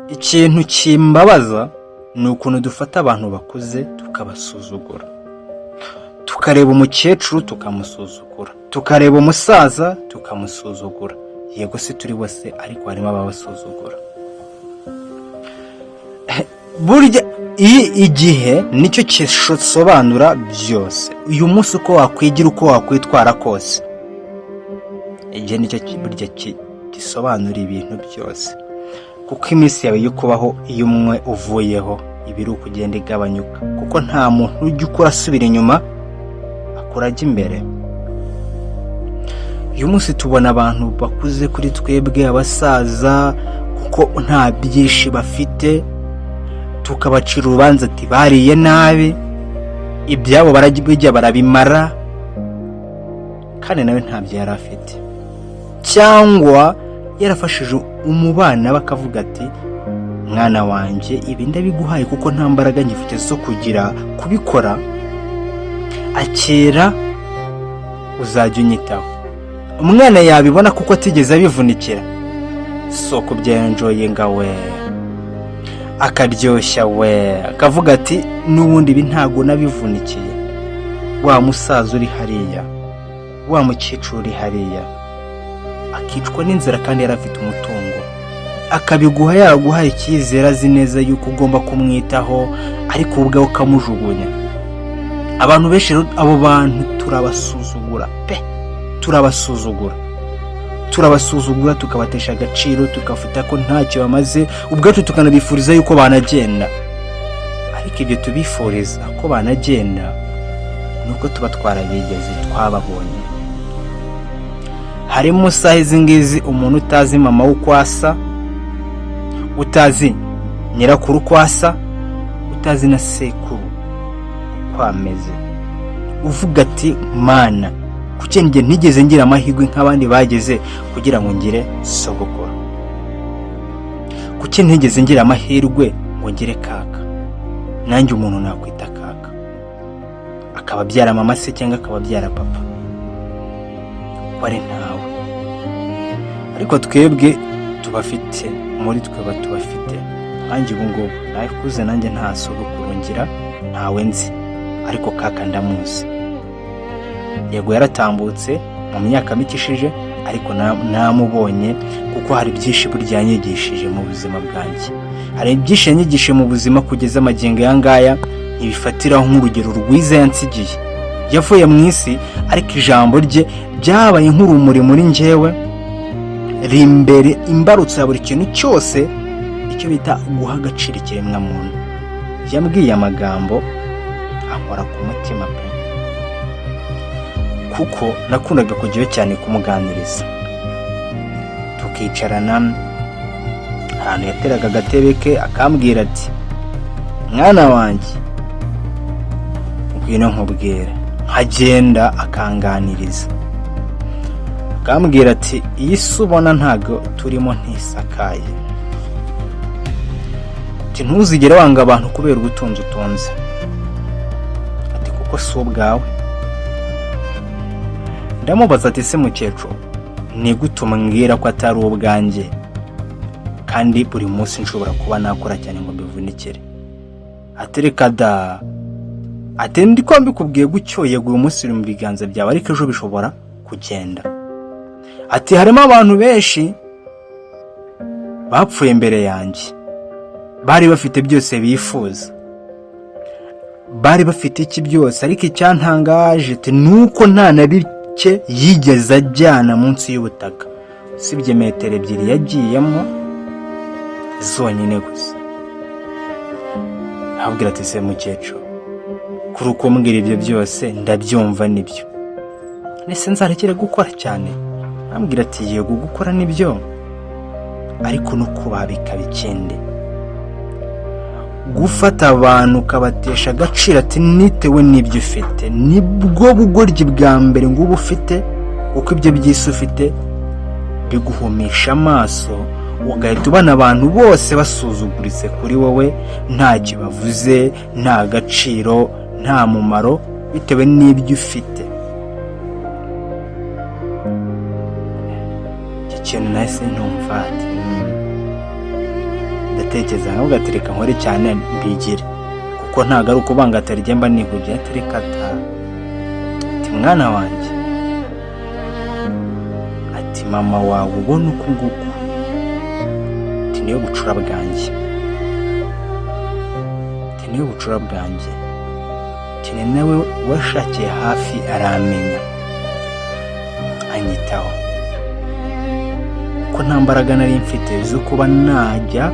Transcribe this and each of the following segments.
ikintu kimbabaza ni ukuntu dufata abantu bakuze tukabasuzugura, tukareba umukecuru tukamusuzugura, tukareba umusaza tukamusuzugura. Yego si turi bose, ariko harimo ababasuzugura. Burya igihe nicyo kisobanura byose. Uyu munsi uko wakwigira, uko wakwitwara kose, igihe nicyo burya gisobanura ibintu byose. Kuko iminsi yawe yo kubaho iyo umwe uvuyeho ibiri ukugenda igabanyuka, kuko nta muntu ujya ukora asubira inyuma, akora ajya imbere. Uyu munsi tubona abantu bakuze kuri twebwe abasaza, kuko nta byinshi bafite, tukabacira urubanza ati bariye nabi, ibyabo barajya barabimara, kandi nawe ntabyo yari afite. Cyangwa yarafashije umubana bakavuga ati mwana wanjye ibi ndabiguhaye kuko nta mbaraga ngifite zo kugira kubikora, akera uzajya unyitaho. Umwana yabibona kuko atigeze abivunikira, soko byanjoye ngawe akaryoshya we, akavuga ati n'ubundi ibi ntago nabivunikiye. Wa musaza uri hariya, wa mukecuru uri hariya, akicwa n'inzara kandi yari afite umutungo, akabiguha yaraguhaye icyizere, azi neza yuko ugomba kumwitaho, ariko ubwawe ukamujugunya. Abantu benshi abo bantu turabasuzugura pe, turabasuzugura tukabatesha agaciro, tukavuga ko ntacyo bamaze, ubwacu tukanabifuriza yuko banagenda. Ariko ibyo tubifuriza ko banagenda nuko tuba twarabigeze, twababonye. Harimo saha izi ngizi umuntu utazi mama uko asa, utazi nyirakuru uko asa, utazi na sekuru uko ameze, uvuga ati mana kuki njye ntigeze ngira amahirwe nk'abandi bageze kugira ngo ngire sogokuru, kuki ntigeze ngira amahirwe ngo ngire kaka. Nanjye umuntu nakwita kaka, akaba abyara mama se cyangwa akaba abyara papa, wari ntawe. Ariko twebwe tubafite, muri tweba tubafite. Nanjye ubu ngubu nakuze, nanjye nta sogokuru ngira, ntawe nzi, ariko kaka ndamuzi. Yego yaratambutse mu myaka mike ishize, ariko namubonye kuko hari byinshi burya yanyigishije mu buzima bwanjye. Hari byinshi yanyigishije mu buzima kugeza amagingo yangaya ntibifatiraho nk'urugero rwiza yansigiye. Yavuye mu isi, ariko ijambo rye byabaye nk'urumuri muri njyewe, rimbere imbarutso ya buri kintu cyose, icyo bita guha agaciro ikiremwa muntu. Yambwiye amagambo ankora ku mutima pe, kuko nakundaga kujyayo cyane kumuganiriza, tukicarana ahantu yateraga agatebe ke, akambwira ati mwana wanjye ngwino nkubwire. Nkagenda akanganiriza, akambwira ati iyi si ubona ntago turimo ntisakaye, ati ntuzigere wanga abantu kubera ubutunzi utunze, ati kuko si ubwawe. Ndamubaza ati se mukecuru ni gute umbwira ko atari ubwanjye kandi buri munsi nshobora kuba nakora cyane ngo mbivunikire? Ati reka da, ati ndi ko mbikubwiye gutyo, yego uyu munsi uri mu biganza byawe, ariko ejo bishobora kugenda. Ati harimo abantu benshi bapfuye imbere yanjye, bari bafite byose bifuza, bari bafite iki byose, ariko icyantangaje nuko nta na bike yigeze ajyana munsi y'ubutaka, usibye metero 2 yagiyemo zonyine gusa. Abwira ati se mukecuru kuri uko mbwira ibyo byose ndabyumva nibyo, nese nzarekere gukora cyane? Ambwira ati yego gukora nibyo, ariko no kubabika bikende, gufata abantu ukabatesha agaciro ati nitewe n'ibyo ufite, nibwo bugoryi bwa mbere ngo uba ufite, kuko ibyo byisi ufite biguhumisha amaso, ugahita ubona abantu bose basuzuguritse kuri wowe, ntacyo bavuze, nta gaciro, nta mumaro, bitewe n'ibyo ufite. Iki kintu nahise numva ati ndatekereza nkavuga ati reka nkore cyane mbigire, kuko ntago ari ukubanga atari gemba nihugiye, ati reka ati mwana wanjye, ati mama wawe ubona uku nguku, ati niyo bucura bwanjye, ati niyo bucura bwanjye, ati ni nawe washakiye hafi aramenya anyitaho, ko nta mbaraga nari mfite zo kuba najya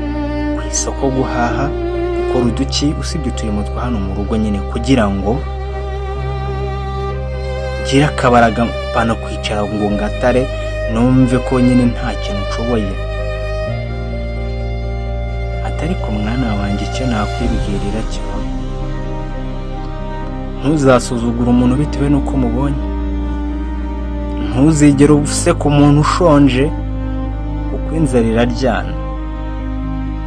ku isoko guhaha gukora uduki usibye uturimo twa hano mu rugo nyine, kugira ngo ngire akabaraga bana kwicara ngo ngatare numve ko nyine nta kintu nshoboye. Atari ko mwana wanjye icyo nakwibwirira cyo, ntuzasuzugura umuntu bitewe n'uko mubonye, ntuzigere useka umuntu ushonje kuko inzara iraryana.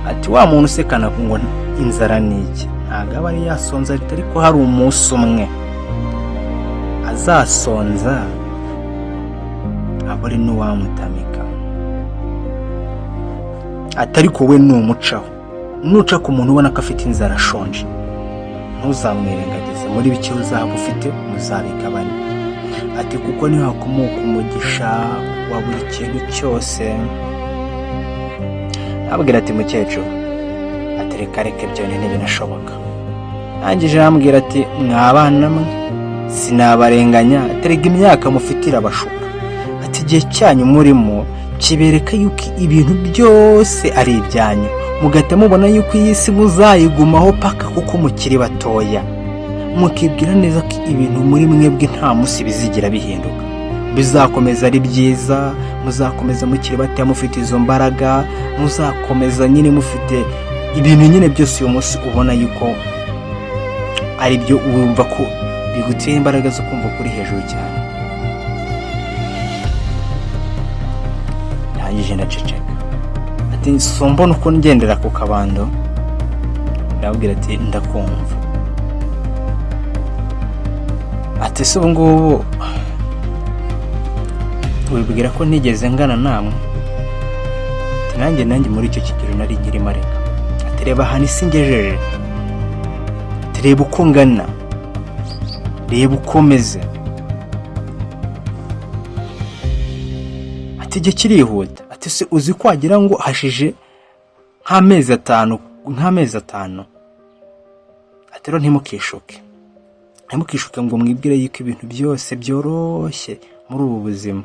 Ati wa muntu usekana ngo inzara ni iki, ntabwo aba ari yasonza, ariko hari umunsi umwe azasonza aba ari n'uwamutamika. Atari ko we numucaho, nuca ku muntu ubona ko afite inzara ashonje, ntuzamwirengagize, muri bike uzaba ufite muzabigabane. Ati kuko niho hakomoka umugisha wa buri kintu cyose. Abwira ati mukecuru, ati reka ibyo ntibinashoboka. Arangije arambwira ati mwabana mwe sinabarenganya, terega imyaka mufitira abashuka, ati igihe cyanyu murimo kibereka yuko ibintu byose ari ibyanyu, mugahita mubona yuko iyi si muzayigumaho paka kuko mukiri batoya, mukibwira neza ko ibintu muri mwebwe nta munsi bizigira bihinduka, bizakomeza ari byiza, muzakomeza mukiri batoya mufite izo mbaraga, muzakomeza nyine mufite ibintu nyine byose uyu munsi ubona yuko ari byo wumva ko biguteye imbaraga zo kumva kuri hejuru cyane. Ndangije ndaceceka, ati sombona uko ngendera ku kabando, ndabwira ati ndakumva. Ati se ubu ngubu wibwira ko nigeze ngana namwe? Ati nanjye muri icyo kigero nari nkirimo, areka ati reba hano isi ngejeje, ati reba uko ngana, reba uko meze, ati igihe kirihuta, ati se uzi ko wagira ngo hashije nk'amezi atanu, ati rero ntimukishuke ngo mwibwire yuko ibintu byose byoroshye muri ubu buzima.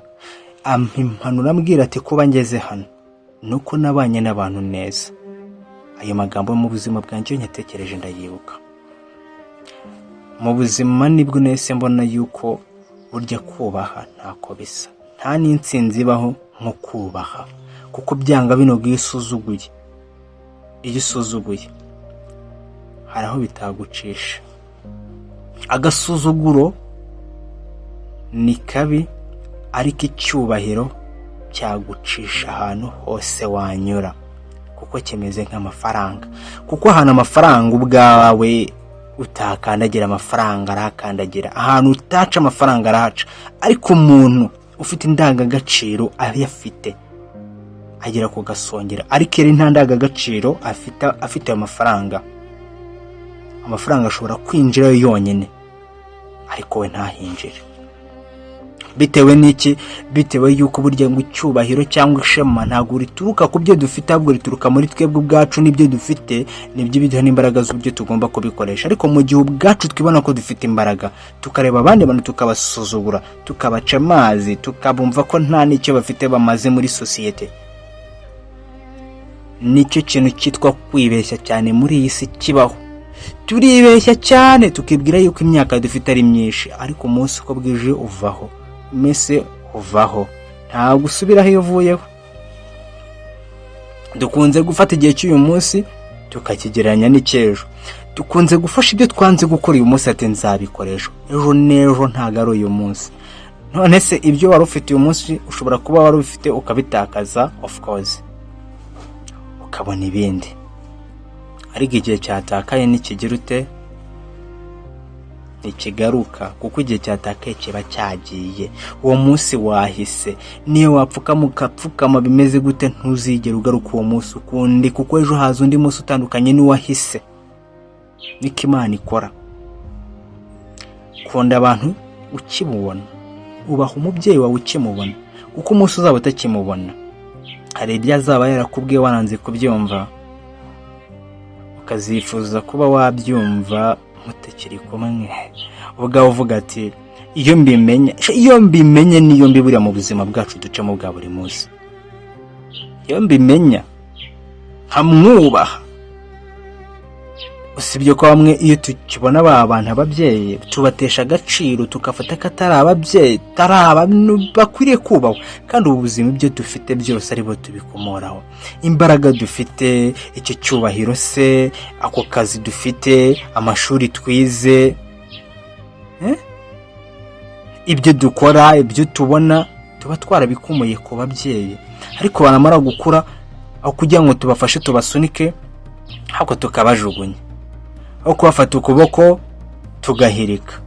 Ampanura ambwira ati kuba ngeze hano nuko nabanye n'abantu neza. Ayo magambo mu buzima bwanjye nyatekereje ndayibuka. Mu buzima nibwo nese mbona yuko burya kubaha ntako bisa, nta n'insinzi ibaho nko kubaha, kuko byanga bino iyo usuzuguye hari aho bitagucisha. Agasuzuguro ni kabi, ariko icyubahiro cyagucisha ahantu hose wanyura, kuko kimeze nk'amafaranga, kuko ahantu amafaranga ubwawe utakandagira amafaranga arahakandagira, ahantu utaca amafaranga arahaca, ariko umuntu ufite indangagaciro ayafite agera ku gasongera, ariko iri nta ndangagaciro afite ayo mafaranga ashobora kwinjira yonyine, ariko we ntahinjire. Bitewe n'iki? Bitewe yuko burya ngo icyubahiro cyangwa ishema ntabwo rituruka ku byo dufite, ahubwo rituruka muri twebwe ubwacu. N'ibyo dufite nibyo biduha n'imbaraga z'uburyo tugomba kubikoresha. Ariko mu gihe ubwacu twibona ko dufite imbaraga, tukareba abandi bantu tukabasuzugura, tukabaca amazi, tukabumva ko nta n'icyo bafite bamaze muri sosiyete, nicyo kintu cyitwa kwibeshya cyane muri iyi si kibaho. Turibeshya cyane tukibwira yuko imyaka dufite ari myinshi, ariko umunsi uko bwije uvaho, mese uvaho, ntabwo usubiraho iyo uvuyeho. Dukunze gufata igihe cy'uyu munsi tukakigereranya n'icyejo, dukunze gufasha ibyo twanze gukora uyu munsi ati nzabikoresha ejo, n'ejo ntabwo ari uyu munsi. None se ibyo wari ufite uyu munsi ushobora kuba wari ufite ukabitakaza, of course, ukabona ibindi. Ariko igihe cyatakaye n'ikigira ute? ntikigaruka, kuko igihe cyatakaye kiba cyagiye. Uwo munsi wahise, niyo wapfukama ukapfukama bimeze gute ntuzigera ugaruka uwo munsi ukundi, kuko ejo haza undi munsi utandukanye n'uwahise. niko Imana ikora. Kunda abantu ukimubona, ubaha umubyeyi wawe ukimubona, kuko umunsi uzaba utakimubona hari ibyo azaba yarakubwiye waranze kubyumva, ukazifuza kuba wabyumva mutakiri kumwe. Ubwawe uvuga ati iyo mbimenye niyo mbibura mu buzima bwacu ducamo bwa buri munsi. Iyo mbimenya nkamwubaha. Usibye ko bamwe iyo tukibona abantu ababyeyi tubatesha agaciro, tukafata ko atari ababyeyi, atari abantu bakwiriye kubaho, kandi ubu buzima ibyo dufite byose aribo tubikomoraho. Imbaraga dufite, icyo cyubahiro se, ako kazi dufite, amashuri twize, ibyo dukora, ibyo tubona, tuba twarabikumuye ku babyeyi. Ariko banamara gukura, aho kugira ngo tubafashe tubasunike, ahubwo tukabajugunya. Aho kubafata ukuboko tugahirika,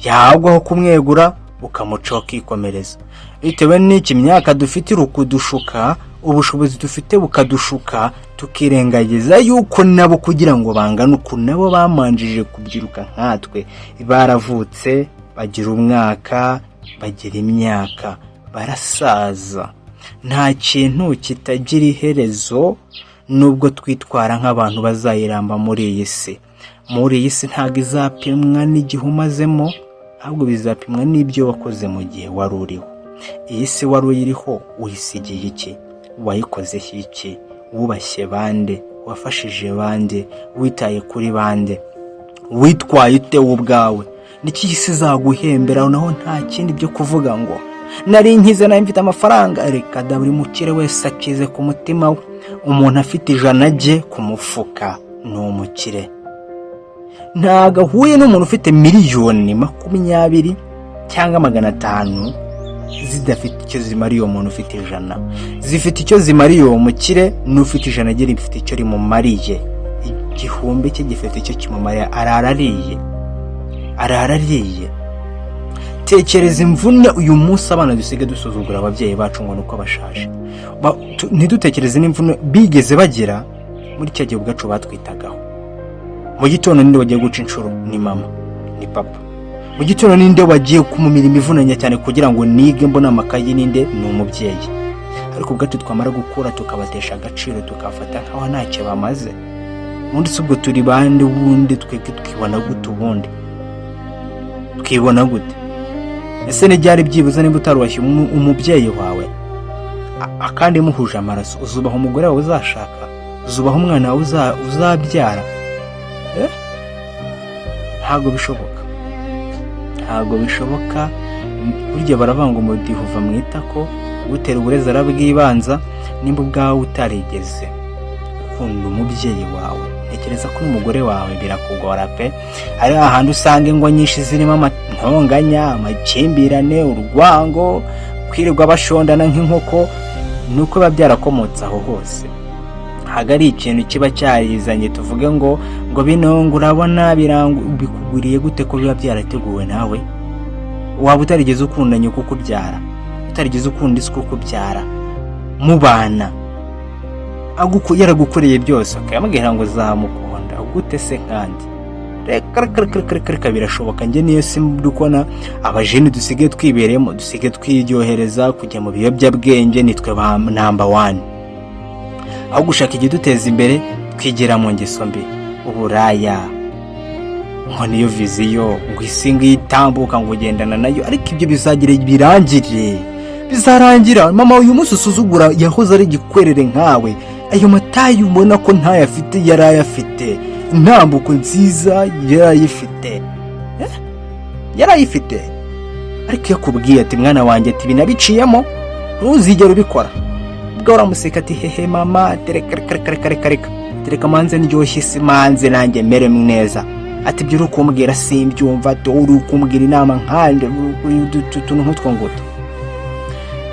yahubwo kumwegura ukamuca ukikomereza. Bitewe n'iki imyaka dufite irukudushuka, ubushobozi dufite bukadushuka, tukirengagiza yuko nabo kugira ngo bangane uko nabo bamanjije kubyiruka nkatwe, baravutse bagira umwaka, bagira imyaka, barasaza. Nta kintu kitagira iherezo, nubwo twitwara nk'abantu bazayiramba muri iyi si. Muri iyi si ntabwo izapimwa n'igihe umazemo, ahubwo bizapimwa n'ibyo wakoze mu gihe wari uriho. Iyi si wari uyiriho uyisigiye iki? Wayikozeho iki? Wubashye bande? Wafashije bande? Witaye kuri bande? Witwaye ute ubwawe? Niki isi izaguhembera? Naho nta kindi byo kuvuga ngo nari nkize nayo mfite amafaranga. Reka da, buri mukire wese akize ku mutima we. Umuntu afite 100 ajye ku mufuka ni umukire. Ntago ahuye n'umuntu ufite miliyoni 20 cyangwa 500 zidafite icyo zimariye uwo muntu ufite 100. Zifite icyo zimariye uwo mukire, n'ufite 100 agira bifite icyo rimumariye. Igihumbi cye gifite icyo kimumariye, ararariye. Tekereza imvune uyu munsi abana dusigaye dusuzugura ababyeyi bacu ngo nuko bashaje. Ntidutekereze n'imvune bigeze bagira muri cya gihe ubwacu batwitagaho. Mu gitondo ninde wagiye guca inshuro? Ni mama, ni papa. Mu gitondo ninde wagiye kumumira imivunanya cyane kugira ngo nige mbona amakayi? Ninde? Ni umubyeyi. Ariko ubwacu twamara gukura tukabatesha agaciro, tukafata nkaho ntacyo bamaze. Ubundi subwo turi bande? Ubundi tweke twibona gute? Ubundi twibona gute? Ese ni ryari byibuze nimba utarubashye umubyeyi wawe akandi muhuje amaraso? Uzubaha umugore wawe uzashaka? Uzubaha umwana wawe uzabyara? Ntago bishoboka. Burya baravanga umudiho uva mu itako, gutera uburezi arabwibanza. Nimba ubwawe utarigeze ukunda umubyeyi wawe, tekereza ko n'umugore wawe birakugora pe. Ari ahantu usanga ingo nyinshi zirimo amantonganya, amakimbirane, urwango, kwirirwa bashondana nk'inkoko, nuko biba byarakomotse aho hose. Hagari ikintu kiba cyarizanye tuvuge ngo bino urabona bikuguriye gute ko biba byarateguwe nawe? Waba utarigeze ukunda nyoko kubyara, utarigeze ukunda isi kubyara, mubana yaragukoreye byose, akayamubwira ngo zamukunda gute se? Kandi reka birashoboka. Njye niyo dukona abajene dusigaye twibereyemo, dusigaye twiryohereza kujya mu biyobyabwenge, nitwe ba number 1. Aho gushaka igiduteza imbere twigera mu ngeso mbi, uburaya, ngo niyo viziyo, ngo isinga itambuka ngo ugendana nayo. Ariko ibyo bizarangira. Mama uyu munsi usuzugura yahoze ari igikwerere nkawe, ayo matayi ubona ko ntayafite yarayafite, intambuko nziza yarayifite. Ariko yakubwiye ati mwana wanjye, ati binabiciyemo ntuzigera ubikora. Ubwo uramuseka ati hehe mama, tereka manze ndyoshye isi, manze nanjye mere neza. Ati ibyo uri kumbwira simbyumva, uri kumbwira inama nkande tuntu nk'utwo ngutu.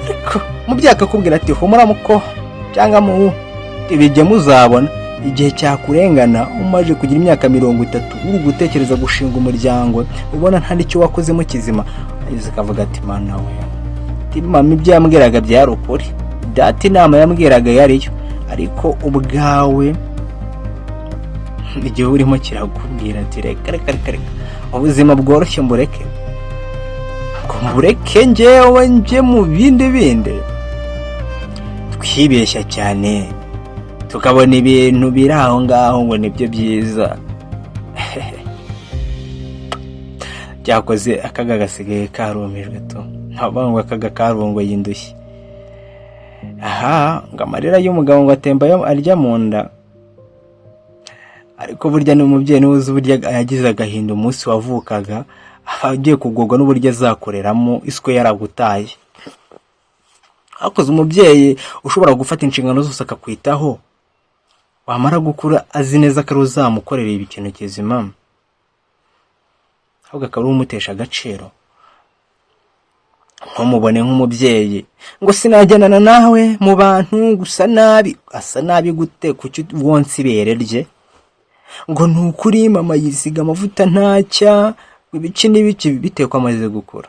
Ariko mu byaka kubwira ati humura muko cyangwa mu ibijye muzabona. igihe cyakurengana umaze kugira imyaka 30 uri gutekereza gushinga umuryango ubona nta nicyo wakozemo kizima, ayize kavuga ati mana we, mama ibyo yambwiraga byari ukuri, data inama yambwiraga yariyo, ariko ubwawe igihe urimo kirakubwira ati reka ubuzima bworoshye mbureke njyewe nje mu bindi twibeshya cyane tukabona ibintu biri aho ngaho ngo nibyo byiza. Byakoze akaga gasigaye karumijwe tu, ntabwo ngo akaga karungo y'indushyi. Aha ngo amarira y'umugabo ngo atemba arya mu nda, ariko burya ni umubyeyi niwe uzi uburyo yagize agahinda umunsi wavukaga, agiye kugogwa n'uburyo azakoreramo iswe yaragutaye. Hakoze umubyeyi ushobora gufata inshingano zose akakwitaho, wamara gukura azi neza ko uzamukorera ikintu kizima, ahubwo akaba umutesha agaciro. Ntumubone nk'umubyeyi ngo sinajyanana nawe mu bantu gusa nabi. Asa nabi gute? Kuki wonse ibere rye? Ngo nukuri mama yisiga amavuta ntacya, ibiki n'ibiki bitekwa amaze gukura.